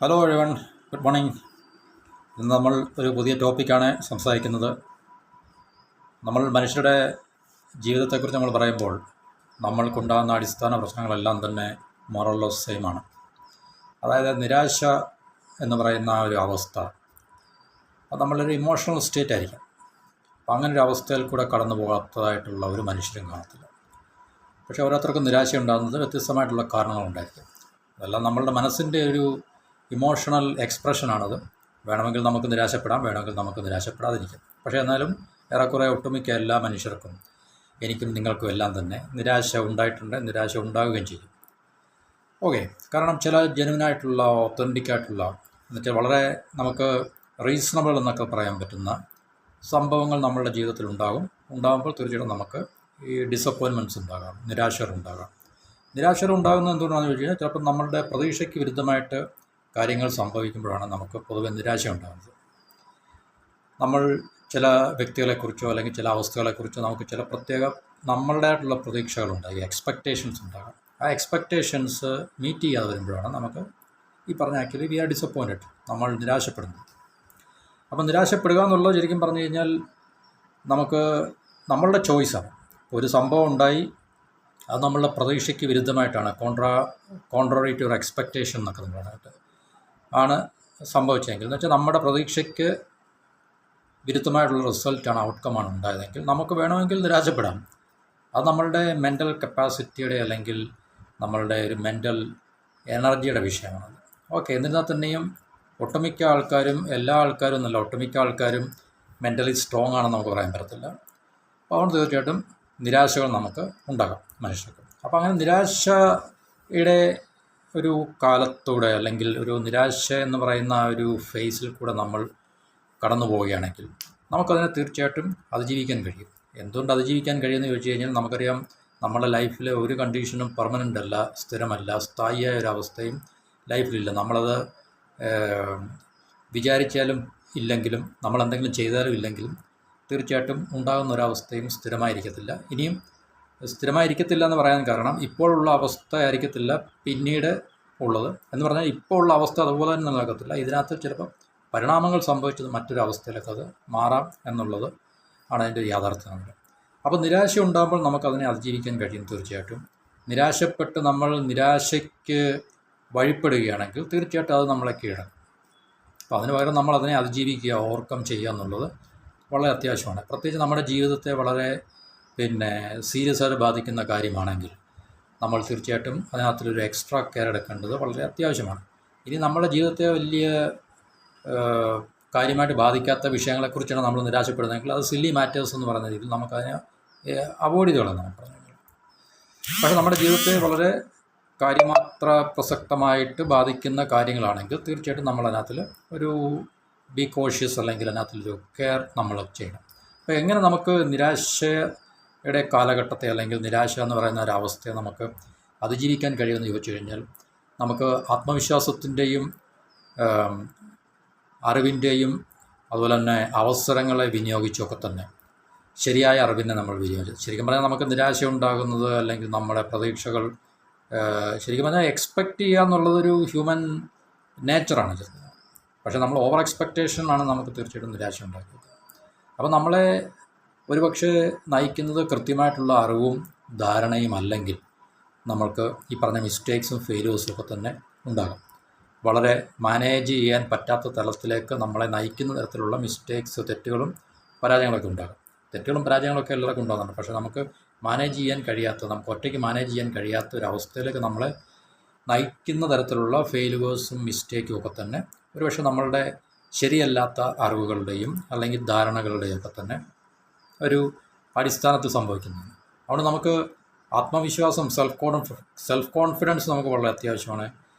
Hello everyone, good morning. ഇന്ന് നമ്മൾ ഒരു പുതിയ ടോപ്പിക്കാണ് സംസാരിക്കുന്നത്. നമ്മൾ മനുഷ്യരുടെ ജീവിതത്തെക്കുറിച്ച് നമ്മൾ പറയുമ്പോൾ നമ്മൾക്കുണ്ടാകുന്ന അടിസ്ഥാന പ്രശ്നങ്ങളെല്ലാം തന്നെ മോറലോസ് സെയിമാണ്. അതായത് നിരാശ എന്ന് പറയുന്ന ഒരു അവസ്ഥ, അത് നമ്മളൊരു ഇമോഷണൽ സ്റ്റേറ്റ് ആയിരിക്കും. അപ്പോൾ അങ്ങനൊരു അവസ്ഥയിൽ കൂടെ കടന്നു പോകാത്തതായിട്ടുള്ള ഒരു മനുഷ്യരും കാണത്തില്ല. പക്ഷേ ഓരോരുത്തർക്കും നിരാശ ഉണ്ടാകുന്നത് വ്യത്യസ്തമായിട്ടുള്ള കാരണങ്ങളുണ്ടായിരിക്കും. അതെല്ലാം നമ്മളുടെ മനസ്സിൻ്റെ ഒരു ഇമോഷണൽ എക്സ്പ്രഷനാണത്. വേണമെങ്കിൽ നമുക്ക് നിരാശപ്പെടാം, വേണമെങ്കിൽ നമുക്ക് നിരാശപ്പെടാതിരിക്കും. പക്ഷേ എന്നാലും ഏറെക്കുറെ ഒട്ടുമിക്ക എല്ലാ മനുഷ്യർക്കും, എനിക്കും നിങ്ങൾക്കും എല്ലാം തന്നെ നിരാശ ഉണ്ടായിട്ടുണ്ട്, നിരാശ ഉണ്ടാവുകയും ചെയ്യും. ഓക്കെ, കാരണം ചില ജെനുവിനായിട്ടുള്ള ഒത്തൻറ്റിക്കായിട്ടുള്ള എന്നുവെച്ചാൽ വളരെ നമുക്ക് റീസണബിൾ എന്നൊക്കെ പറയാൻ പറ്റുന്ന സംഭവങ്ങൾ നമ്മളുടെ ജീവിതത്തിൽ ഉണ്ടാകുമ്പോൾ തീർച്ചയായിട്ടും നമുക്ക് ഈ ഡിസപ്പോയിൻമെൻറ്റ്സ് ഉണ്ടാകാം, നിരാശരുണ്ടാകാം. നിരാശരുണ്ടാകുന്നത് എന്തുകൊണ്ടാണെന്ന് ചോദിച്ചു കഴിഞ്ഞാൽ ചിലപ്പോൾ നമ്മളുടെ പ്രതീക്ഷയ്ക്ക് വിരുദ്ധമായിട്ട് കാര്യങ്ങൾ സംഭവിക്കുമ്പോഴാണ് നമുക്ക് പൊതുവെ നിരാശ ഉണ്ടാകുന്നത്. നമ്മൾ ചില വ്യക്തികളെക്കുറിച്ചോ അല്ലെങ്കിൽ ചില അവസ്ഥകളെക്കുറിച്ചോ നമുക്ക് ചില പ്രത്യേക നമ്മളുടേതായിട്ടുള്ള പ്രതീക്ഷകളുണ്ടാകും, എക്സ്പെക്റ്റേഷൻസ് ഉണ്ടാകാം. ആ എക്സ്പെക്റ്റേഷൻസ് മീറ്റ് ചെയ്യാതെ വരുമ്പോഴാണ് നമുക്ക് ഈ പറഞ്ഞ ആക്ച്വലി വി ആർ ഡിസപ്പോയിൻറ്റഡ്, നമ്മൾ നിരാശപ്പെടുന്നത്. അപ്പോൾ നിരാശപ്പെടുക എന്നുള്ളത് ശരിക്കും പറഞ്ഞു കഴിഞ്ഞാൽ നമുക്ക് നമ്മളുടെ ചോയ്സാണ്. ഒരു സംഭവം ഉണ്ടായി, അത് നമ്മളുടെ പ്രതീക്ഷയ്ക്ക് വിരുദ്ധമായിട്ടാണ്, കോൺട്രറി ടു ഒരു എക്സ്പെക്റ്റേഷൻ എന്നൊക്കെ നമ്മൾ പറഞ്ഞിട്ട് ആണ് സംഭവിച്ചതെങ്കിൽ, എന്ന് വെച്ചാൽ നമ്മുടെ പ്രതീക്ഷയ്ക്ക് വിരുദ്ധമായിട്ടുള്ള റിസൾട്ടാണ്, ഔട്ട്കമാണ് ഉണ്ടായതെങ്കിൽ നമുക്ക് വേണമെങ്കിൽ നിരാശപ്പെടാം. അത് നമ്മളുടെ മെൻ്റൽ കപ്പാസിറ്റിയുടെ അല്ലെങ്കിൽ നമ്മളുടെ ഒരു മെൻ്റൽ എനർജിയുടെ വിഷയമാണ്. ഓക്കെ, എന്നിരുന്നാൽ തന്നെയും ഒട്ടുമിക്ക ആൾക്കാരും, എല്ലാ ആൾക്കാരും എന്നല്ല, ഒട്ടുമിക്ക ആൾക്കാരും മെൻ്റലി സ്ട്രോങ് ആണെന്ന് നമുക്ക് പറയാൻ പറ്റത്തില്ല. അപ്പോൾ അതുകൊണ്ട് തീർച്ചയായിട്ടും നിരാശകൾ നമുക്ക് ഉണ്ടാകാം മനുഷ്യർക്ക്. അപ്പോൾ അങ്ങനെ നിരാശയുടെ ഒരു കാലത്തൂടെ അല്ലെങ്കിൽ ഒരു നിരാശ എന്ന് പറയുന്ന ഒരു ഫേസിൽ കൂടെ നമ്മൾ കടന്നു പോവുകയാണെങ്കിൽ നമുക്കതിനെ തീർച്ചയായിട്ടും അതിജീവിക്കാൻ കഴിയും. എന്തുകൊണ്ട് അതിജീവിക്കാൻ കഴിയുമെന്ന് ചോദിച്ചു കഴിഞ്ഞാൽ നമുക്കറിയാം, നമ്മുടെ ലൈഫിൽ ഒരു കണ്ടീഷനും പെർമനൻ്റ് അല്ല, സ്ഥിരമല്ല, സ്ഥായിയായ ഒരവസ്ഥയും ലൈഫിലില്ല. നമ്മളത് വിചാരിച്ചാലും ഇല്ലെങ്കിലും, നമ്മളെന്തെങ്കിലും ചെയ്താലും ഇല്ലെങ്കിലും തീർച്ചയായിട്ടും ഉണ്ടാകുന്ന ഒരവസ്ഥയും സ്ഥിരമായിരിക്കത്തില്ല. ഇനിയും സ്ഥിരമായിരിക്കത്തില്ല എന്ന് പറയാൻ കാരണം ഇപ്പോഴുള്ള അവസ്ഥ ആയിരിക്കത്തില്ല പിന്നീട് ഉള്ളത്. എന്ന് പറഞ്ഞാൽ ഇപ്പോൾ ഉള്ള അവസ്ഥ അതുപോലെ തന്നെ നിലനിൽക്കത്തില്ല. ഇതിനകത്ത് ചിലപ്പോൾ പരിണാമങ്ങൾ സംഭവിച്ചത് മറ്റൊരു അവസ്ഥയിലൊക്കെ അത് മാറാം എന്നുള്ളത് ആണ് അതിൻ്റെ യാഥാർത്ഥ്യം. അപ്പോൾ നിരാശ ഉണ്ടാകുമ്പോൾ നമുക്കതിനെ അതിജീവിക്കാൻ കഴിയും. തീർച്ചയായിട്ടും നിരാശപ്പെട്ട് നമ്മൾ നിരാശയ്ക്ക് വഴിപ്പെടുകയാണെങ്കിൽ തീർച്ചയായിട്ടും അത് നമ്മളെ കീഴടക്കും. അപ്പോൾ അതിന് പകരം നമ്മൾ അതിനെ അതിജീവിക്കുക, ഓവർകം ചെയ്യുക എന്നുള്ളത് വളരെ അത്യാവശ്യമാണ്. പ്രത്യേകിച്ച് നമ്മുടെ ജീവിതത്തെ വളരെ സീരിയസ് ആയിട്ട് ബാധിക്കുന്ന കാര്യമാണെങ്കിൽ നമ്മൾ തീർച്ചയായിട്ടും അതിനകത്തൊരു എക്സ്ട്രാ കെയർ എടുക്കേണ്ടത് വളരെ അത്യാവശ്യമാണ്. ഇനി നമ്മുടെ ജീവിതത്തെ വലിയ കാര്യമായിട്ട് ബാധിക്കാത്ത വിഷയങ്ങളെക്കുറിച്ചാണ് നമ്മൾ നിരാശപ്പെടുന്നതെങ്കിൽ അത് സില്ലി മാറ്റേഴ്സ് എന്ന് പറയുന്ന രീതിയിൽ നമുക്കതിനെ അവോയ്ഡ് ചെയ്ത് കളയാം നമുക്ക് പറഞ്ഞെങ്കിൽ. പക്ഷേ നമ്മുടെ ജീവിതത്തെ വളരെ കാര്യമാത്ര പ്രസക്തമായിട്ട് ബാധിക്കുന്ന കാര്യങ്ങളാണെങ്കിൽ തീർച്ചയായിട്ടും നമ്മളതിനകത്തിൽ ഒരു ബി കോഷ്യസ് അല്ലെങ്കിൽ അതിനകത്തൊരു കെയർ നമ്മൾ ചെയ്യണം. അപ്പോൾ എങ്ങനെ നമുക്ക് നിരാശയുടെ കാലഘട്ടത്തെ അല്ലെങ്കിൽ നിരാശ എന്ന് പറയുന്ന ഒരു അവസ്ഥയെ നമുക്ക് അതിജീവിക്കാൻ കഴിയുമെന്ന് ചോദിച്ചു കഴിഞ്ഞാൽ നമുക്ക് ആത്മവിശ്വാസത്തിൻ്റെയും അറിവിൻ്റെയും അതുപോലെ തന്നെ അവസരങ്ങളെ വിനിയോഗിച്ചൊക്കെ തന്നെ ശരിയായ അറിവിനെ നമ്മൾ വിനിയോഗിച്ചു. ശരിക്കും പറഞ്ഞാൽ നമുക്ക് നിരാശ ഉണ്ടാകുന്നത് അല്ലെങ്കിൽ നമ്മുടെ പ്രതീക്ഷകൾ ശരിക്കും പറഞ്ഞാൽ എക്സ്പെക്റ്റ് ചെയ്യുക എന്നുള്ളതൊരു ഹ്യൂമൻ നേച്ചറാണ് ശരിക്കും. പക്ഷേ നമ്മൾ ഓവർ എക്സ്പെക്റ്റേഷനാണ് നമുക്ക് തീർച്ചയായിട്ടും നിരാശ ഉണ്ടാക്കുന്നത്. അപ്പോൾ നമ്മളെ ഒരുപക്ഷെ നയിക്കുന്നത് കൃത്യമായിട്ടുള്ള അറിവും ധാരണയും അല്ലെങ്കിൽ നമ്മൾക്ക് ഈ പറഞ്ഞ മിസ്റ്റേക്സും ഫെയിലിയേഴ്സും ഒക്കെ തന്നെ ഉണ്ടാകും. വളരെ മാനേജ് ചെയ്യാൻ പറ്റാത്ത തലത്തിലേക്ക് നമ്മളെ നയിക്കുന്ന തരത്തിലുള്ള മിസ്റ്റേക്സ്, തെറ്റുകളും പരാജയങ്ങളൊക്കെ ഉണ്ടാകും. തെറ്റുകളും പരാജയങ്ങളൊക്കെ എല്ലാവർക്കും ഉണ്ടാകുന്നുണ്ട്. പക്ഷേ നമുക്ക് മാനേജ് ചെയ്യാൻ കഴിയാത്ത, നമുക്ക് ഒറ്റയ്ക്ക് മാനേജ് ചെയ്യാൻ കഴിയാത്ത ഒരു അവസ്ഥയിലേക്ക് നമ്മളെ നയിക്കുന്ന തരത്തിലുള്ള ഫെയിലുവേഴ്സും മിസ്റ്റേക്കും ഒക്കെ തന്നെ ഒരുപക്ഷെ നമ്മളുടെ ശരിയല്ലാത്ത അറിവുകളുടെയും അല്ലെങ്കിൽ ധാരണകളുടെയും ഒക്കെ തന്നെ ഒരു അടിസ്ഥാനത്തിൽ സംഭവിക്കുന്നതാണ്. അതുകൊണ്ട് നമുക്ക് ആത്മവിശ്വാസം, സെൽഫ് കോൺഫിഡൻസ് നമുക്ക് വളരെ അത്യാവശ്യമാണ്.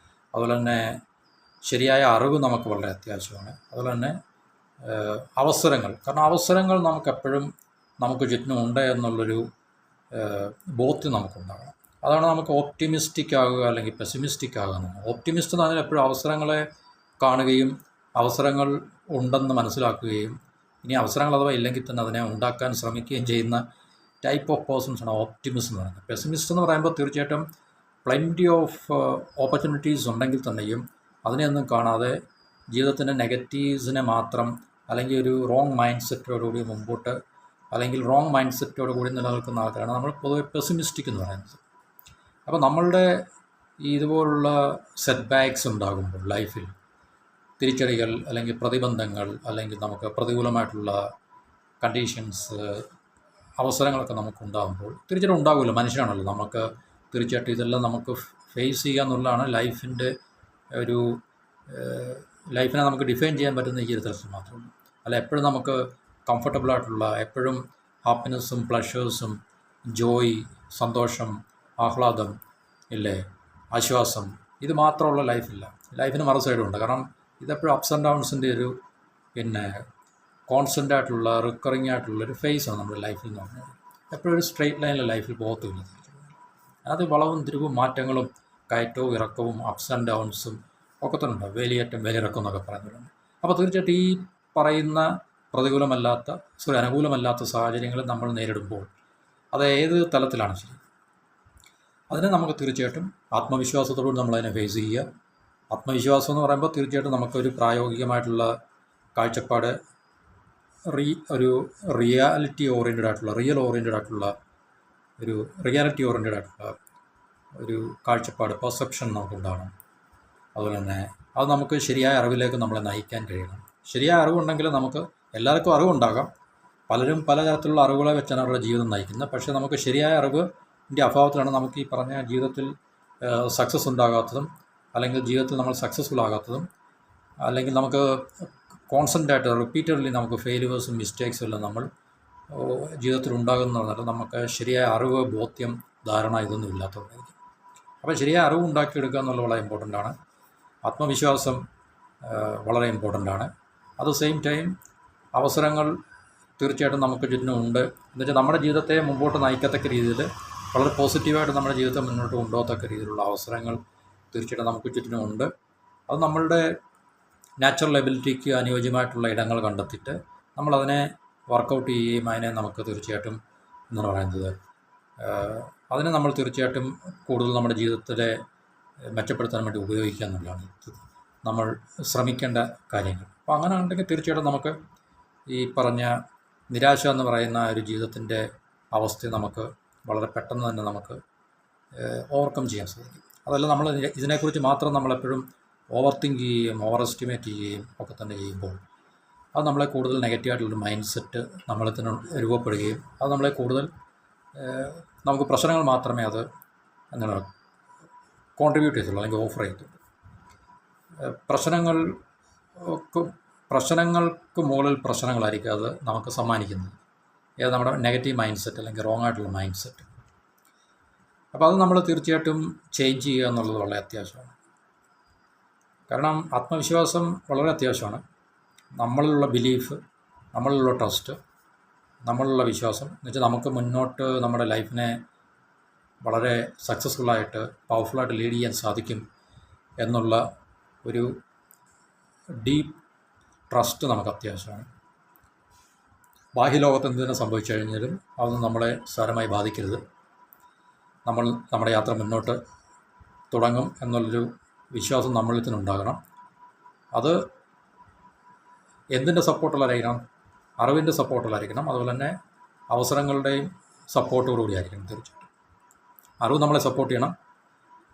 അതുപോലെ തന്നെ ശരിയായ അറിവ് നമുക്ക് വളരെ അത്യാവശ്യമാണ്. അതുപോലെ തന്നെ അവസരങ്ങൾ, കാരണം അവസരങ്ങൾ നമുക്കെപ്പോഴും നമുക്ക് ചുറ്റിനും ഉണ്ട് എന്നുള്ളൊരു ബോധ്യം നമുക്കുണ്ടാകണം. അതാണ് നമുക്ക് ഓപ്റ്റിമിസ്റ്റിക് ആകുക അല്ലെങ്കിൽ പെസിമിസ്റ്റിക് ആകുക എന്നുള്ളത്. ഓപ്റ്റിമിസ്റ്റ് എന്ന് പറഞ്ഞാൽ എപ്പോഴും അവസരങ്ങളെ കാണുകയും അവസരങ്ങൾ ഉണ്ടെന്ന് മനസ്സിലാക്കുകയും ഇനി അവസരങ്ങൾ അഥവാ ഇല്ലെങ്കിൽ തന്നെ അതിനെ ഉണ്ടാക്കാൻ ശ്രമിക്കുകയും ചെയ്യുന്ന ടൈപ്പ് ഓഫ് പേഴ്സൺസാണ് ഓപ്റ്റിമിസ്റ്റ് എന്ന് പറയുന്നത്. പെസിമിസ്റ്റ് എന്ന് പറയുമ്പോൾ തീർച്ചയായിട്ടും പ്ലെൻറ്റി ഓഫ് ഓപ്പർച്യൂണിറ്റീസ് ഉണ്ടെങ്കിൽ തന്നെയും അതിനെയൊന്നും കാണാതെ ജീവിതത്തിൻ്റെ നെഗറ്റീവ്സിനെ മാത്രം, അല്ലെങ്കിൽ ഒരു റോങ് മൈൻഡ് സെറ്റോടുകൂടി മുമ്പോട്ട്, അല്ലെങ്കിൽ റോങ് മൈൻഡ് സെറ്റോടു കൂടി നിലനിൽക്കുന്ന ആൾക്കാരാണ് നമ്മൾ പൊതുവെ പെസിമിസ്റ്റിക് എന്ന് പറയുന്നത്. അപ്പോൾ നമ്മളുടെ ഇതുപോലുള്ള സെറ്റ് ബാക്സ് ഉണ്ടാകുമ്പോൾ ലൈഫിൽ തിരിച്ചടികൾ അല്ലെങ്കിൽ പ്രതിബന്ധങ്ങൾ അല്ലെങ്കിൽ നമുക്ക് പ്രതികൂലമായിട്ടുള്ള കണ്ടീഷൻസ് അവസരങ്ങളൊക്കെ നമുക്കുണ്ടാകുമ്പോൾ തീർച്ചയായിട്ടും ഉണ്ടാകുമല്ലോ, മനുഷ്യനാണല്ലോ. നമുക്ക് തീർച്ചയായിട്ടും ഇതെല്ലാം നമുക്ക് ഫേസ് ചെയ്യുക എന്നുള്ളതാണ് ലൈഫിൻ്റെ ഒരു ലൈഫിനെ നമുക്ക് ഡിഫൈൻ ചെയ്യാൻ പറ്റുന്ന ഈ ഒരു തരത്തിൽ മാത്രമേ. അല്ല എപ്പോഴും നമുക്ക് കംഫർട്ടബിളായിട്ടുള്ള, എപ്പോഴും ഹാപ്പിനെസ്സും പ്ലഷേഴ്സും ജോയ്, സന്തോഷം, ആഹ്ലാദം ഇല്ലേ, ആശ്വാസം, ഇത് മാത്രമുള്ള ലൈഫില്ല. ലൈഫിന് മറു സൈഡുണ്ട്. കാരണം ഇതെപ്പോഴും അപ്സ് ആൻഡ് ഡൗൺസിൻ്റെ ഒരു കോൺസ്റ്റൻ്റ് ആയിട്ടുള്ള റിക്കറിങ് ആയിട്ടുള്ളൊരു ഫേസാണ് നമ്മുടെ ലൈഫിൽ എന്ന് പറഞ്ഞാൽ. എപ്പോഴും ഒരു സ്ട്രെയിറ്റ് ലൈനിൽ ലൈഫിൽ പോകത്തില്ല. അത് വളവും തിരിവും മാറ്റങ്ങളും കയറ്റവും ഇറക്കവും അപ്സ് ആൻഡ് ഡൗൺസും ഒക്കെ തന്നെ ഉണ്ടാവും. വേലിയേറ്റം വേലിയിറക്കം എന്നൊക്കെ പറയുന്നുണ്ട്. അപ്പോൾ തീർച്ചയായിട്ടും ഈ പറയുന്ന അനുകൂലമല്ലാത്ത സാഹചര്യങ്ങൾ നമ്മൾ നേരിടുമ്പോൾ അത് ഏത് തലത്തിലാണ് ശരി, അതിനെ നമുക്ക് തീർച്ചയായിട്ടും ആത്മവിശ്വാസത്തോടുകൂടി നമ്മളതിനെ ഫേസ് ചെയ്യുക. ആത്മവിശ്വാസം എന്ന് പറയുമ്പോൾ തീർച്ചയായിട്ടും നമുക്കൊരു പ്രായോഗികമായിട്ടുള്ള കാഴ്ചപ്പാട്, ഒരു റിയാലിറ്റി ഓറിയൻറ്റഡ് ആയിട്ടുള്ള ഒരു കാഴ്ചപ്പാട്, പെർസെപ്ഷൻ നമുക്കുണ്ടാകണം. അതുപോലെ തന്നെ അത് നമുക്ക് ശരിയായ അറിവിലേക്ക് നമ്മളെ നയിക്കാൻ കഴിയണം. ശരിയായ അറിവുണ്ടെങ്കിൽ നമുക്ക് എല്ലാവർക്കും അറിവുണ്ടാകാം. പലരും പലതരത്തിലുള്ള അറിവുകളെ വെച്ചാണ് അവരുടെ ജീവിതം നയിക്കുന്നത്. പക്ഷേ നമുക്ക് ശരിയായ അറിവിൻ്റെ അഭാവത്തിലാണ് നമുക്ക് ഈ പറഞ്ഞ ജീവിതത്തിൽ സക്സസ് ഉണ്ടാകാത്തതും, അല്ലെങ്കിൽ ജീവിതത്തിൽ നമ്മൾ സക്സസ്ഫുൾ ആകാത്തതും, അല്ലെങ്കിൽ നമുക്ക് കോൺസ്റ്റൻ്റായിട്ട് റിപ്പീറ്റഡ്ലി നമുക്ക് ഫെയിലുവേഴ്സും മിസ്റ്റേക്സും എല്ലാം നമ്മൾ ജീവിതത്തിൽ ഉണ്ടാകുന്നതെന്ന് നമുക്ക് ശരിയായ അറിവ്, ബോധ്യം, ധാരണ ഇതൊന്നും ഇല്ലാത്തതുകൊണ്ടായിരിക്കും. അപ്പോൾ ശരിയായ അറിവ് ഉണ്ടാക്കിയെടുക്കുക എന്നുള്ളത് വളരെ ഇമ്പോർട്ടൻ്റ് ആണ്. ആത്മവിശ്വാസം വളരെ ഇമ്പോർട്ടൻ്റ് ആണ്. അറ്റ് ദ സെയിം ടൈം അവസരങ്ങൾ തീർച്ചയായിട്ടും നമുക്ക് ചുറ്റിനുമുണ്ട്. എന്നുവെച്ചാൽ നമ്മുടെ ജീവിതത്തെ മുമ്പോട്ട് നയിക്കത്തക്ക രീതിയിൽ വളരെ പോസിറ്റീവായിട്ട് നമ്മുടെ ജീവിതത്തെ മുന്നോട്ട് കൊണ്ടുപോകത്തക്ക രീതിയിലുള്ള അവസരങ്ങൾ തീർച്ചയായിട്ടും നമുക്ക് ചുറ്റിനുമുണ്ട്. അത് നമ്മളുടെ നാച്ചുറൽ എബിലിറ്റിക്ക് അനുയോജ്യമായിട്ടുള്ള ഇടങ്ങൾ കണ്ടെത്തിയിട്ട് നമ്മളതിനെ വർക്കൗട്ട് ചെയ്യുകയും അതിനെ നമുക്ക് തീർച്ചയായിട്ടും എന്ന് പറയുന്നത് അതിനെ നമ്മൾ തീർച്ചയായിട്ടും കൂടുതൽ നമ്മുടെ ജീവിതത്തിലെ മെച്ചപ്പെടുത്താൻ വേണ്ടി ഉപയോഗിക്കുക എന്നുള്ളതാണ് നമ്മൾ ശ്രമിക്കേണ്ട കാര്യങ്ങൾ. അപ്പോൾ അങ്ങനെ ഉണ്ടെങ്കിൽ തീർച്ചയായിട്ടും നമുക്ക് ഈ പറഞ്ഞ നിരാശ എന്ന് പറയുന്ന ഒരു ജീവിതത്തിൻ്റെ അവസ്ഥയെ നമുക്ക് വളരെ പെട്ടെന്ന് തന്നെ നമുക്ക് ഓവർകം ചെയ്യാൻ സാധിക്കും. അതല്ല നമ്മൾ ഇതിനെക്കുറിച്ച് മാത്രം നമ്മളെപ്പോഴും ഓവർ തിങ്ക് ചെയ്യുകയും ഓവർ എസ്റ്റിമേറ്റ് ചെയ്യുകയും ഒക്കെ തന്നെ ചെയ്യുമ്പോൾ അത് നമ്മളെ കൂടുതൽ നെഗറ്റീവായിട്ടുള്ളൊരു മൈൻഡ് സെറ്റ് നമ്മളെ തന്നെ രൂപപ്പെടുകയും അത് നമ്മളെ കൂടുതൽ നമുക്ക് പ്രശ്നങ്ങൾ മാത്രമേ അത് അങ്ങനെ കോൺട്രിബ്യൂട്ട് ചെയ്തുള്ളൂ, അല്ലെങ്കിൽ ഓഫർ ചെയ്തുള്ളൂ. പ്രശ്നങ്ങൾക്ക് മുകളിൽ പ്രശ്നങ്ങളായിരിക്കും അത് നമുക്ക് സമ്മാനിക്കുന്നത്. ഏത് നമ്മുടെ നെഗറ്റീവ് മൈൻഡ് സെറ്റ് അല്ലെങ്കിൽ റോങ് ആയിട്ടുള്ള മൈൻഡ് സെറ്റ്. അപ്പോൾ അത് നമ്മൾ തീർച്ചയായിട്ടും ചേഞ്ച് ചെയ്യുക എന്നുള്ളത് വളരെ അത്യാവശ്യമാണ്. കാരണം ആത്മവിശ്വാസം വളരെ അത്യാവശ്യമാണ്. നമ്മളിലുള്ള ബിലീഫ്, നമ്മളിലുള്ള ട്രസ്റ്റ്, നമ്മളിലുള്ള വിശ്വാസം എന്ന് വെച്ചാൽ നമുക്ക് മുന്നോട്ട് നമ്മുടെ ലൈഫിനെ വളരെ സക്സസ്ഫുള്ളായിട്ട് പവർഫുള്ളായിട്ട് ലീഡ് ചെയ്യാൻ സാധിക്കും എന്നുള്ള ഒരു ഡീപ്പ് ട്രസ്റ്റ് നമുക്ക് അത്യാവശ്യമാണ്. ബാഹ്യലോകത്ത് എന്തിനും സംഭവിച്ചു കഴിഞ്ഞാലും അതൊന്നും നമ്മളെ സാരമായി ബാധിക്കരുത്. നമ്മൾ നമ്മുടെ യാത്ര മുന്നോട്ട് തുടങ്ങും എന്നുള്ളൊരു വിശ്വാസം നമ്മളിൽ തന്നെ ഉണ്ടാകണം. അത് എന്തിൻ്റെ സപ്പോർട്ടിലായിരിക്കണം? അറിവിൻ്റെ സപ്പോർട്ടിലായിരിക്കണം. അതുപോലെ തന്നെ അവസരങ്ങളുടെയും സപ്പോർട്ടോടുകൂടി ആയിരിക്കണം. തീർച്ചയായിട്ടും അറിവ് നമ്മളെ സപ്പോർട്ട് ചെയ്യണം.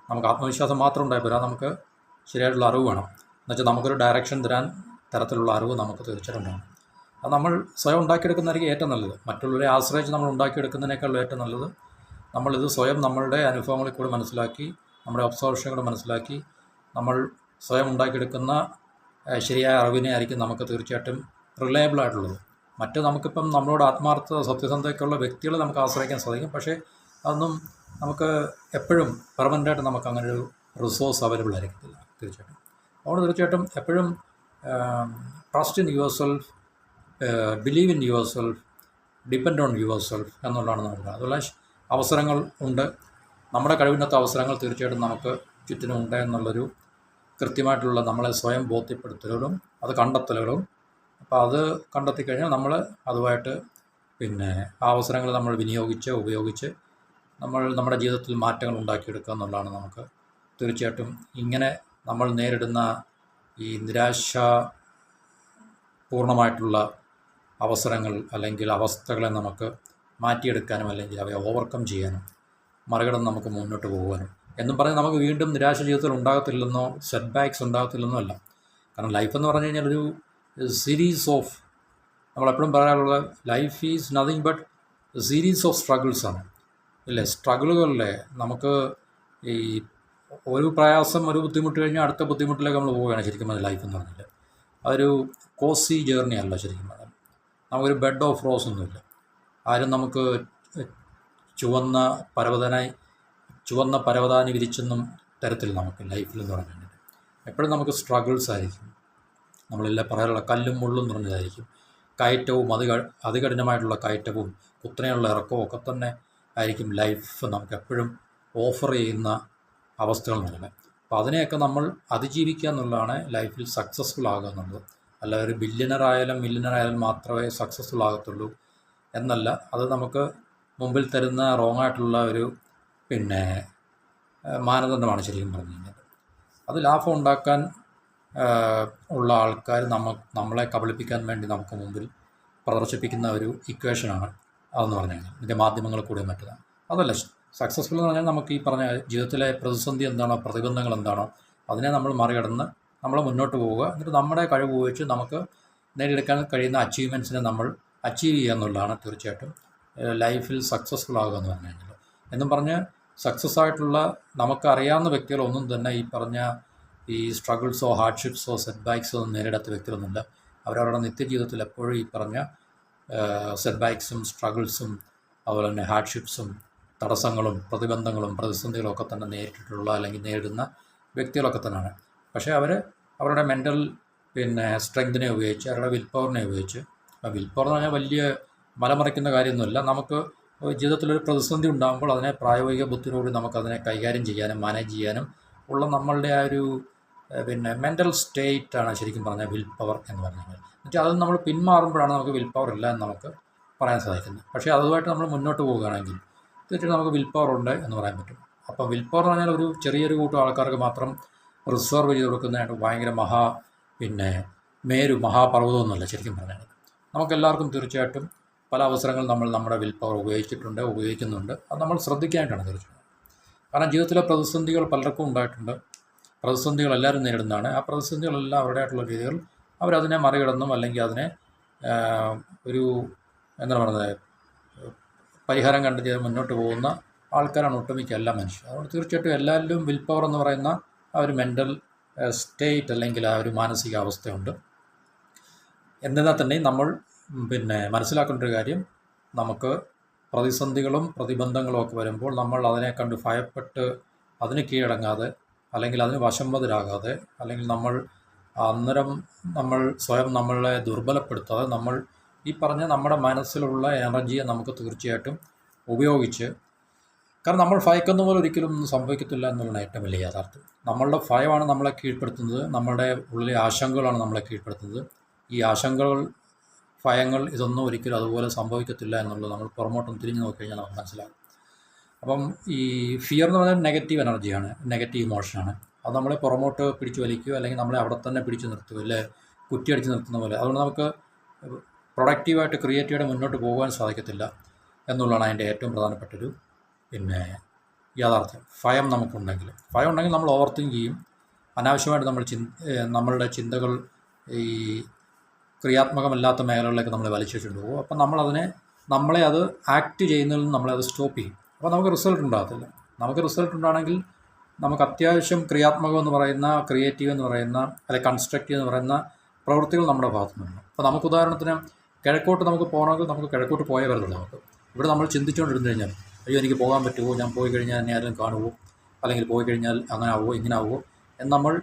നമുക്ക് ആത്മവിശ്വാസം മാത്രം ഉണ്ടായി പോരാ, നമുക്ക് ശരിയായിട്ടുള്ള അറിവ് വേണം. എന്നുവെച്ചാൽ നമുക്കൊരു ഡയറക്ഷൻ തരാൻ തരത്തിലുള്ള അറിവ് നമുക്ക് തീർച്ചയായിട്ടും ഉണ്ടാകണം. അത് നമ്മൾ സ്വയം ഉണ്ടാക്കിയെടുക്കുന്നതായിരിക്കും ഏറ്റവും നല്ലത്. മറ്റുള്ളവരെ ആശ്രയിച്ച് നമ്മൾ ഉണ്ടാക്കിയെടുക്കുന്നതിനേക്കാളും ഏറ്റവും നല്ലത് നമ്മളിത് സ്വയം നമ്മളുടെ അനുഭവങ്ങളിൽ കൂടെ മനസ്സിലാക്കി, നമ്മുടെ ഒബ്സർവേഷൻ കൂടെ മനസ്സിലാക്കി നമ്മൾ സ്വയം ഉണ്ടാക്കിയെടുക്കുന്ന ശരിയായ അറിവിനെ ആയിരിക്കും നമുക്ക് തീർച്ചയായിട്ടും റിലയബിൾ ആയിട്ടുള്ളത്. മറ്റ് നമുക്കിപ്പം നമ്മളോട് ആത്മാർത്ഥ സത്യസന്ധതയ്ക്കുള്ള വ്യക്തികളെ നമുക്ക് ആശ്രയിക്കാൻ സാധിക്കും. പക്ഷേ അതൊന്നും നമുക്ക് എപ്പോഴും പെർമനൻ്റായിട്ട് നമുക്ക് അങ്ങനെ ഒരു റിസോഴ്സ് അവൈലബിൾ ആയിരിക്കത്തില്ല. തീർച്ചയായിട്ടും അതുകൊണ്ട് തീർച്ചയായിട്ടും എപ്പോഴും trust in your self, believe in your self, depend on your self എന്നുള്ളതാണ് നമുക്ക്. അതുപോലെ അവസരങ്ങൾ ഉണ്ട്, നമ്മുടെ കഴിവിനകത്ത് അവസരങ്ങൾ തീർച്ചയായിട്ടും നമുക്ക് ചുറ്റിനുമുണ്ട് എന്നുള്ളൊരു കൃത്യമായിട്ടുള്ള നമ്മളെ സ്വയം ബോധ്യപ്പെടുത്തലുകളും അത് കണ്ടെത്തലുകളും. അപ്പോൾ അത് കണ്ടെത്തിക്കഴിഞ്ഞാൽ നമ്മൾ അതുമായിട്ട് ആ അവസരങ്ങൾ നമ്മൾ ഉപയോഗിച്ച് നമ്മൾ നമ്മുടെ ജീവിതത്തിൽ മാറ്റങ്ങൾ ഉണ്ടാക്കിയെടുക്കുക എന്നുള്ളതാണ് നമുക്ക് തീർച്ചയായിട്ടും ഇങ്ങനെ നമ്മൾ നേരിടുന്ന ഈ നിരാശാപൂർണമായിട്ടുള്ള അവസരങ്ങൾ അല്ലെങ്കിൽ അവസ്ഥകളെ നമുക്ക് മാറ്റിയെടുക്കാനും അല്ലെങ്കിൽ അവയെ ഓവർകം ചെയ്യാനും മറികടന്ന് നമുക്ക് മുന്നോട്ട് പോകുവാനും എന്നും പറഞ്ഞ് നമുക്ക് വീണ്ടും നിരാശ ജീവിതത്തിൽ ഉണ്ടാകത്തില്ലെന്നോ സെറ്റ് ബാക്സ് ഉണ്ടാകത്തില്ലെന്നോ അല്ല. കാരണം ലൈഫ് എന്ന് പറഞ്ഞു കഴിഞ്ഞാൽ ഒരു സീരീസ് ഓഫ്, നമ്മളെപ്പോഴും പറയാറുള്ള life is nothing but series of struggles ആണ് ഇല്ലേ. സ്ട്രഗിളുകളിലെ നമുക്ക് ഈ ഒരു പ്രയാസം ഒരു ബുദ്ധിമുട്ട് കഴിഞ്ഞാൽ അടുത്ത ബുദ്ധിമുട്ടിലേക്ക് നമ്മൾ പോവുകയാണ് ശരിക്കും അത് ലൈഫ് എന്ന് പറഞ്ഞാൽ. അതൊരു കോസി ജേർണി അല്ല ശരിക്കും പറഞ്ഞാൽ. നമുക്കൊരു ബെഡ് ഓഫ് റോസ് ഒന്നുമില്ല. ആരും നമുക്ക് ചുവന്ന പരവതാനി വിരിച്ചൊന്നും തരത്തില്ല നമുക്ക് ലൈഫിൽ എന്ന് പറഞ്ഞു കഴിഞ്ഞാൽ. എപ്പോഴും നമുക്ക് സ്ട്രഗിൾസ് ആയിരിക്കും. നമ്മളെല്ലാം പറയാറുള്ള കല്ലും മുള്ളും നിറഞ്ഞതായിരിക്കും. കയറ്റവും അതികഠിനമായിട്ടുള്ള കയറ്റവും കുത്തനെയുള്ള ഇറക്കവും ഒക്കെ തന്നെ ആയിരിക്കും ലൈഫ് നമുക്ക് എപ്പോഴും ഓഫർ ചെയ്യുന്ന അവസ്ഥകൾ എന്നുള്ളത്. അപ്പോൾ അതിനെയൊക്കെ നമ്മൾ അതിജീവിക്കുക എന്നുള്ളതാണ് ലൈഫിൽ സക്സസ്ഫുൾ ആകുക എന്നുള്ളത്. അല്ല ഒരു മില്യണറായാലും മാത്രമേ സക്സസ്ഫുൾ ആകത്തുള്ളൂ എന്നല്ല. അത് നമുക്ക് മുമ്പിൽ തരുന്ന റോങ് ആയിട്ടുള്ള ഒരു മാനദണ്ഡമാണ് ശരിക്കും പറഞ്ഞു കഴിഞ്ഞാൽ. അത് ലാഭം ഉണ്ടാക്കാൻ ഉള്ള ആൾക്കാർ നമ്മളെ കബളിപ്പിക്കാൻ വേണ്ടി നമുക്ക് മുമ്പിൽ പ്രദർശിപ്പിക്കുന്ന ഒരു ഇക്വേഷനാണ് അതെന്ന് പറഞ്ഞു കഴിഞ്ഞാൽ. ഇതിൻ്റെ മാധ്യമങ്ങൾ കൂടെ മറ്റതാണ്. അതല്ല സക്സസ്ഫുൾ എന്ന് പറഞ്ഞാൽ നമുക്ക് ഈ പറഞ്ഞ ജീവിതത്തിലെ പ്രതിസന്ധി എന്താണോ, പ്രതിബന്ധങ്ങൾ എന്താണോ, അതിനെ നമ്മൾ മറികടന്ന് നമ്മൾ മുന്നോട്ട് പോവുക. എന്നിട്ട് നമ്മുടെ കഴിവ് ഉപയോഗിച്ച് നമുക്ക് നേടിയെടുക്കാൻ കഴിയുന്ന അച്ചീവ്മെൻറ്റ്സിനെ നമ്മൾ അച്ചീവ് ചെയ്യുക എന്നുള്ളതാണ് തീർച്ചയായിട്ടും ലൈഫിൽ സക്സസ്ഫുൾ ആകുക എന്ന് പറഞ്ഞു കഴിഞ്ഞാൽ. എന്നും പറഞ്ഞ് സക്സസ് ആയിട്ടുള്ള നമുക്കറിയാവുന്ന വ്യക്തികളൊന്നും തന്നെ ഈ പറഞ്ഞ ഈ സ്ട്രഗിൾസോ ഹാർഡ്ഷിപ്സോ സെറ്റ് ബാക്സോ ഒന്നും നേരിടാത്ത വ്യക്തികളൊന്നുമില്ല. അവരവരുടെ നിത്യജീവിതത്തിൽ എപ്പോഴും ഈ പറഞ്ഞ സെറ്റ് ബാക്സും സ്ട്രഗിൾസും അതുപോലെ തന്നെ ഹാർഡ്ഷിപ്സും തടസ്സങ്ങളും പ്രതിബന്ധങ്ങളും പ്രതിസന്ധികളും ഒക്കെ തന്നെ നേരിട്ടിട്ടുള്ള അല്ലെങ്കിൽ നേരിടുന്ന വ്യക്തികളൊക്കെ തന്നെയാണ്. പക്ഷേ അവരുടെ മെൻ്റൽ സ്ട്രെങ്തിനെ ഉപയോഗിച്ച് അവരുടെ വിൽ പവറിനെ ഉപയോഗിച്ച്, വിൽ പവർ എന്ന് പറഞ്ഞാൽ വലിയ മലമറിക്കുന്ന കാര്യമൊന്നുമില്ല. നമുക്ക് ജീവിതത്തിലൊരു പ്രതിസന്ധി ഉണ്ടാകുമ്പോൾ അതിനെ പ്രായോഗിക ബുദ്ധിയോടുകൂടി നമുക്കതിനെ കൈകാര്യം ചെയ്യാനും മാനേജ് ചെയ്യാനും ഉള്ള നമ്മളുടെ ആ ഒരു മെൻ്റൽ സ്റ്റേറ്റാണ് ശരിക്കും പറഞ്ഞാൽ വിൽ പവർ എന്ന് പറഞ്ഞു കഴിഞ്ഞാൽ. എന്നുവെച്ചാൽ അത് നമ്മൾ പിന്മാറുമ്പോഴാണ് നമുക്ക് വിൽ പവർ ഇല്ല എന്ന് നമുക്ക് പറയാൻ സാധിക്കുന്നത്. പക്ഷേ അതുമായിട്ട് നമ്മൾ മുന്നോട്ട് പോവുകയാണെങ്കിൽ തീർച്ചയായിട്ടും നമുക്ക് വിൽ പവർ ഉണ്ട് എന്ന് പറയാൻ പറ്റും. അപ്പോൾ വിൽ പവർ എന്ന് പറഞ്ഞാൽ ഒരു ചെറിയൊരു കൂട്ടം ആൾക്കാർക്ക് മാത്രം റിസർവ് ചെയ്ത് കൊടുക്കുന്നതായിട്ട് ഭയങ്കര മഹാപർവ്വതമൊന്നുമല്ല ശരിക്കും പറഞ്ഞാൽ. നമുക്കെല്ലാവർക്കും തീർച്ചയായിട്ടും പല അവസരങ്ങളും നമ്മൾ നമ്മുടെ വിൽ പവർ ഉപയോഗിക്കുന്നുണ്ട്. അത് നമ്മൾ ശ്രദ്ധിക്കാനായിട്ടാണ് തീർച്ചയായിട്ടും. കാരണം ജീവിതത്തിലെ പ്രതിസന്ധികൾ പലർക്കും ഉണ്ടായിട്ടുണ്ട്. പ്രതിസന്ധികൾ എല്ലാവരും നേരിടുന്നതാണ്. ആ പ്രതിസന്ധികളെല്ലാം അവരുടേതായിട്ടുള്ള രീതികൾ അവരതിനെ മറികടന്നും അല്ലെങ്കിൽ അതിനെ ഒരു പരിഹാരം കണ്ടെത്തി മുന്നോട്ട് പോകുന്ന ആൾക്കാരാണ് ഒട്ടുമിക്ക എല്ലാ മനുഷ്യരും. അതുകൊണ്ട് തീർച്ചയായിട്ടും എല്ലാവരിലും വിൽ പവർ എന്ന് പറയുന്ന ആ ഒരു മെൻ്റൽ സ്റ്റേറ്റ് അല്ലെങ്കിൽ ആ ഒരു മാനസികാവസ്ഥയുണ്ട്. എന്നാൽ തന്നെ നമ്മൾ മനസ്സിലാക്കേണ്ട ഒരു കാര്യം, നമുക്ക് പ്രതിസന്ധികളും പ്രതിബന്ധങ്ങളും ഒക്കെ വരുമ്പോൾ നമ്മൾ അതിനെ കണ്ട് ഭയപ്പെട്ട് അതിന് കീഴടങ്ങാതെ അല്ലെങ്കിൽ അതിന് വശംവദരാകാതെ അല്ലെങ്കിൽ നമ്മൾ സ്വയം നമ്മളെ ദുർബലപ്പെടുത്താതെ നമ്മൾ ഈ പറഞ്ഞ നമ്മുടെ മനസ്സിലുള്ള എനർജിയെ നമുക്ക് തീർച്ചയായിട്ടും ഉപയോഗിച്ച്, കാരണം നമ്മൾ ഭയക്കുന്ന പോലെ ഒരിക്കലും ഒന്നും സംഭവിക്കത്തില്ല എന്നുള്ളതാണ് ഏറ്റവും വലിയ യാഥാർത്ഥ്യം. നമ്മളുടെ ഭയമാണ് നമ്മളെ കീഴ്പ്പെടുത്തുന്നത്, നമ്മളുടെ ഉള്ളിലെ ആശങ്കകളാണ് നമ്മളെ കീഴ്പ്പെടുത്തുന്നത്. ഈ ഭയങ്ങൾ ഇതൊന്നും ഒരിക്കലും അതുപോലെ സംഭവിക്കത്തില്ല എന്നുള്ളത് നമ്മൾ പുറമോട്ടൊന്ന് തിരിഞ്ഞ് നോക്കിക്കഴിഞ്ഞാൽ നമുക്ക് മനസ്സിലാകും. അപ്പം ഈ ഫിയർ എന്ന് പറഞ്ഞാൽ നെഗറ്റീവ് എനർജിയാണ്, നെഗറ്റീവ് ഇമോഷനാണ്. അത് നമ്മളെ പുറമോട്ട് പിടിച്ചു വലിക്കുക അല്ലെങ്കിൽ നമ്മളെ അവിടെ തന്നെ പിടിച്ചു നിർത്തുക, അല്ലെ കുറ്റിയടിച്ച് നിർത്തുന്ന പോലെ. അതുകൊണ്ട് നമുക്ക് പ്രൊഡക്റ്റീവായിട്ട് ക്രിയേറ്റീവായിട്ട് മുന്നോട്ട് പോകാൻ സാധിക്കത്തില്ല എന്നുള്ളതാണ് അതിൻ്റെ ഏറ്റവും പ്രധാനപ്പെട്ടൊരു യാഥാർത്ഥ്യം. ഭയം ഉണ്ടെങ്കിൽ നമ്മൾ ഓവർ തിങ്ക് ചെയ്യും. അനാവശ്യമായിട്ട് നമ്മളുടെ ചിന്തകൾ ഈ ക്രിയാത്മകമല്ലാത്ത മേഖലകളിലേക്ക് നമ്മളെ വലിച്ചിട്ടുണ്ട് പോകും. അപ്പം നമ്മളെ അത് ആക്ട് ചെയ്യുന്നതിൽ നിന്ന് നമ്മളെ അത് സ്റ്റോപ്പ് ചെയ്യും. അപ്പോൾ നമുക്ക് റിസൾട്ട് ഉണ്ടാകത്തില്ല. നമുക്ക് റിസൾട്ട് ഉണ്ടാകണമെങ്കിൽ നമുക്ക് അത്യാവശ്യം ക്രിയാത്മകം എന്ന് പറയുന്ന, ക്രിയേറ്റീവ് എന്ന് പറയുന്ന, അല്ലെങ്കിൽ കൺസ്ട്രക്റ്റീവ് എന്ന് പറയുന്ന പ്രവൃത്തികൾ നമ്മുടെ ഭാഗത്തു നിന്നുണ്ട്. അപ്പോൾ നമുക്ക് ഉദാഹരണത്തിന് കിഴക്കോട്ട് നമുക്ക് പോകണമെങ്കിൽ നമുക്ക് കിഴക്കോട്ട് പോയേ വരത്തുള്ളൂ. നമുക്ക് ഇവിടെ നമ്മൾ ചിന്തിച്ചുകൊണ്ടിരുന്നു കഴിഞ്ഞാൽ, അയ്യോ എനിക്ക് പോകാൻ പറ്റുമോ, ഞാൻ പോയി കഴിഞ്ഞാൽ എന്നെ ആരെങ്കിലും കാണുമോ, അല്ലെങ്കിൽ പോയി കഴിഞ്ഞാൽ അങ്ങനെ ആവുമോ ഇങ്ങനെ ആവുമോ എന്ന് നമ്മൾ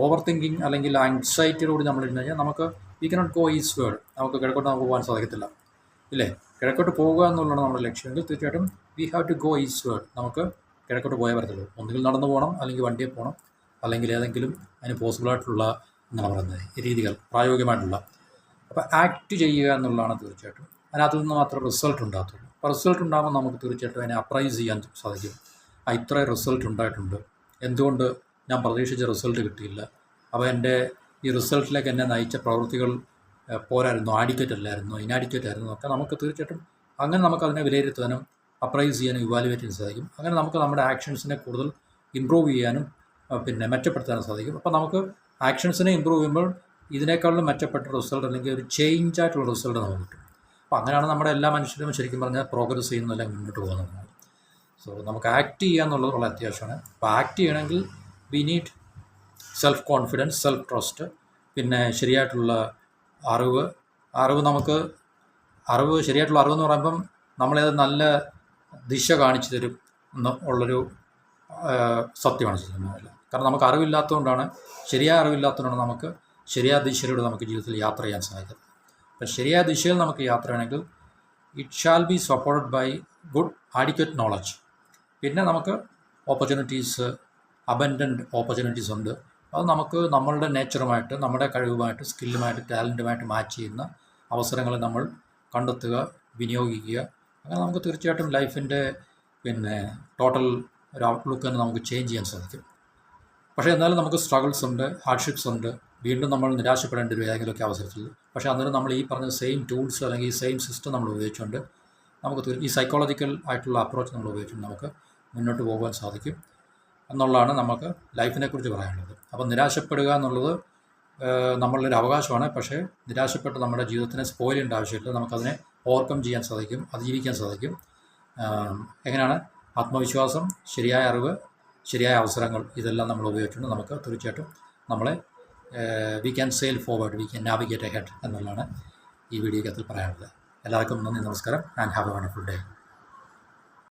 ഓവർ തിങ്കിങ് അല്ലെങ്കിൽ ആങ്സൈറ്റിയോടുകൂടി നമ്മൾ ഇരുന്ന് കഴിഞ്ഞാൽ നമുക്ക് വി കനോട്ട് ഗോ ഈസ്റ്റ്വേർഡ്, നമുക്ക് കിഴക്കോട്ട് നമുക്ക് പോകാൻ സാധിക്കത്തില്ല ഇല്ലേ. കിഴക്കോട്ട് പോകുക എന്നുള്ളതാണ് നമ്മുടെ ലക്ഷ്യമെങ്കിൽ തീർച്ചയായിട്ടും വി ഹാവ് ടു ഗോ ഈസ്റ്റ്വേർഡ്. നമുക്ക് കിഴക്കോട്ട് പോയേ വരത്തുള്ളൂ. ഒന്നുകിൽ നടന്നു പോകണം, അല്ലെങ്കിൽ വണ്ടിയിൽ പോകണം, അല്ലെങ്കിൽ ഏതെങ്കിലും അതിന് പോസിബിളായിട്ടുള്ള രീതികൾ പ്രായോഗികമായിട്ടുള്ള. അപ്പോൾ ആക്ട് ചെയ്യുക എന്നുള്ളതാണ് തീർച്ചയായിട്ടും. അതിനകത്തു നിന്ന് മാത്രമേ റിസൾട്ട് ഉണ്ടാകത്തുള്ളൂ. അപ്പോൾ റിസൾട്ട് ഉണ്ടാകുമ്പോൾ നമുക്ക് തീർച്ചയായിട്ടും അതിനെ അപ്രൈസ് ചെയ്യാൻ സാധിക്കും. ഇത്രയും റിസൾട്ട് ഉണ്ടായിട്ടുണ്ട്, എന്തുകൊണ്ട് ഞാൻ പ്രതീക്ഷിച്ച റിസൾട്ട് കിട്ടിയില്ല, അപ്പോൾ എൻ്റെ ഈ റിസൾട്ടിലേക്ക് എന്നെ നയിച്ച പ്രവൃത്തികൾ പോരായിരുന്നു, ആഡിക്വേറ്റ് അല്ലായിരുന്നു, ഇനാഡിക്വേറ്റ് ആയിരുന്നു ഒക്കെ നമുക്ക് തീർച്ചയായിട്ടും അങ്ങനെ നമുക്കതിനെ വിലയിരുത്താനും അപ്രൈസ് ചെയ്യാനും ഇവാലുവേറ്റ് ചെയ്യാൻ സാധിക്കും. അങ്ങനെ നമുക്ക് നമ്മുടെ ആക്ഷൻസിനെ കൂടുതൽ ഇമ്പ്രൂവ് ചെയ്യാനും പിന്നെ മെച്ചപ്പെടുത്താനും സാധിക്കും. അപ്പോൾ നമുക്ക് ആക്ഷൻസിനെ ഇമ്പ്രൂവ് ചെയ്യുമ്പോൾ ഇതിനേക്കാളും മെച്ചപ്പെട്ട റിസൾട്ട് അല്ലെങ്കിൽ ഒരു ചേഞ്ച് ആയിട്ടുള്ള റിസൾട്ട് നമുക്ക് കിട്ടും. അപ്പോൾ അങ്ങനെയാണ് നമ്മുടെ എല്ലാ മനുഷ്യരും ശരിക്കും പറഞ്ഞാൽ പ്രോഗ്രസ് ചെയ്യുന്നതെല്ലാം മുന്നോട്ട് പോകുന്നതാണ്. സോ നമുക്ക് ആക്ട് ചെയ്യുക എന്നുള്ളത് വളരെ അത്യാവശ്യമാണ്. അപ്പോൾ ആക്ട് ചെയ്യണമെങ്കിൽ we need self confidence, self trust, പിന്നെ ശരിയായിട്ടുള്ള അറിവ് നമുക്ക് ശരിയായിട്ടുള്ള അറിവെന്ന് പറയുമ്പം നമ്മളത് നല്ല ദിശ കാണിച്ചു തരും ഉള്ളൊരു സത്യമാണ് ശരിക്കും. കാരണം നമുക്ക് അറിവില്ലാത്തതുകൊണ്ടാണ്, ശരിയായ അറിവില്ലാത്തതുകൊണ്ടാണ് നമുക്ക് ശരിയായ ദിശയിലൂടെ നമുക്ക് ജീവിതത്തിൽ യാത്ര ചെയ്യാൻ സാധിക്കുന്നത്. അപ്പം ശരിയായ ദിശയിൽ നമുക്ക് യാത്ര ചെയ്യണമെങ്കിൽ it shall be supported bye good adequate knowledge. പിന്നെ നമുക്ക് ഓപ്പർച്യൂണിറ്റീസ്, അബൻഡൻറ്റ് ഓപ്പർച്യൂണിറ്റീസ് ഉണ്ട്. അത് നമുക്ക് നമ്മളുടെ നേച്ചറുമായിട്ട്, നമ്മുടെ കഴിവുമായിട്ട്, സ്കില്ലുമായിട്ട്, ടാലൻറ്റുമായിട്ട് മാച്ച് ചെയ്യുന്ന അവസരങ്ങൾ നമ്മൾ കണ്ടെത്തുക, വിനിയോഗിക്കുക. അങ്ങനെ നമുക്ക് തീർച്ചയായിട്ടും ലൈഫിൻ്റെ പിന്നെ ടോട്ടൽ ഒരു ഔട്ട്ലുക്ക് തന്നെ നമുക്ക് ചേഞ്ച് ചെയ്യാൻ സാധിക്കും. പക്ഷേ എന്നാലും നമുക്ക് സ്ട്രഗിൾസ് ഉണ്ട്, ഹാർഡ്ഷിപ്സ് ഉണ്ട്, വീണ്ടും നമ്മൾ നിരാശപ്പെടേണ്ടി വരും ഏതെങ്കിലുമൊക്കെ അവസരത്തിൽ. പക്ഷേ അന്നേരം നമ്മൾ ഈ പറഞ്ഞ സെയിം ടൂൾസ് അല്ലെങ്കിൽ ഈ സെയിം സിസ്റ്റം നമ്മൾ ഉപയോഗിച്ചുകൊണ്ട് നമുക്ക് ഈ സൈക്കോളജിക്കൽ ആയിട്ടുള്ള അപ്രോച്ച് നമ്മൾ ഉപയോഗിച്ചുകൊണ്ട് നമുക്ക് മുന്നോട്ട് പോകാൻ സാധിക്കും എന്നുള്ളതാണ് നമുക്ക് ലൈഫിനെക്കുറിച്ച് പറയാനുള്ളത്. അപ്പം നിരാശപ്പെടുക എന്നുള്ളത് നമ്മളുടെ ഒരു അവകാശമാണ്. പക്ഷേ നിരാശപ്പെട്ട് നമ്മുടെ ജീവിതത്തിനെ സ്പോയിൽ ചെയ്യേണ്ട ആവശ്യമില്ല. നമുക്കതിനെ ഓവർകം ചെയ്യാൻ സാധിക്കും, അതിജീവിക്കാൻ സാധിക്കും. എങ്ങനെയാണ്? ആത്മവിശ്വാസം, ശരിയായ അറിവ്, ശരിയായ അവസരങ്ങൾ, ഇതെല്ലാം നമ്മൾ ഉപയോഗിച്ചുകൊണ്ട് നമുക്ക് തീർച്ചയായിട്ടും നമ്മളെ we can sale forward, we can navigate ahead എന്നുള്ളതാണ് ഈ വീഡിയോക്കകത്തിൽ പറയാനുള്ളത്. എല്ലാവർക്കും നന്ദി, നമസ്കാരം, and have A wonderful day.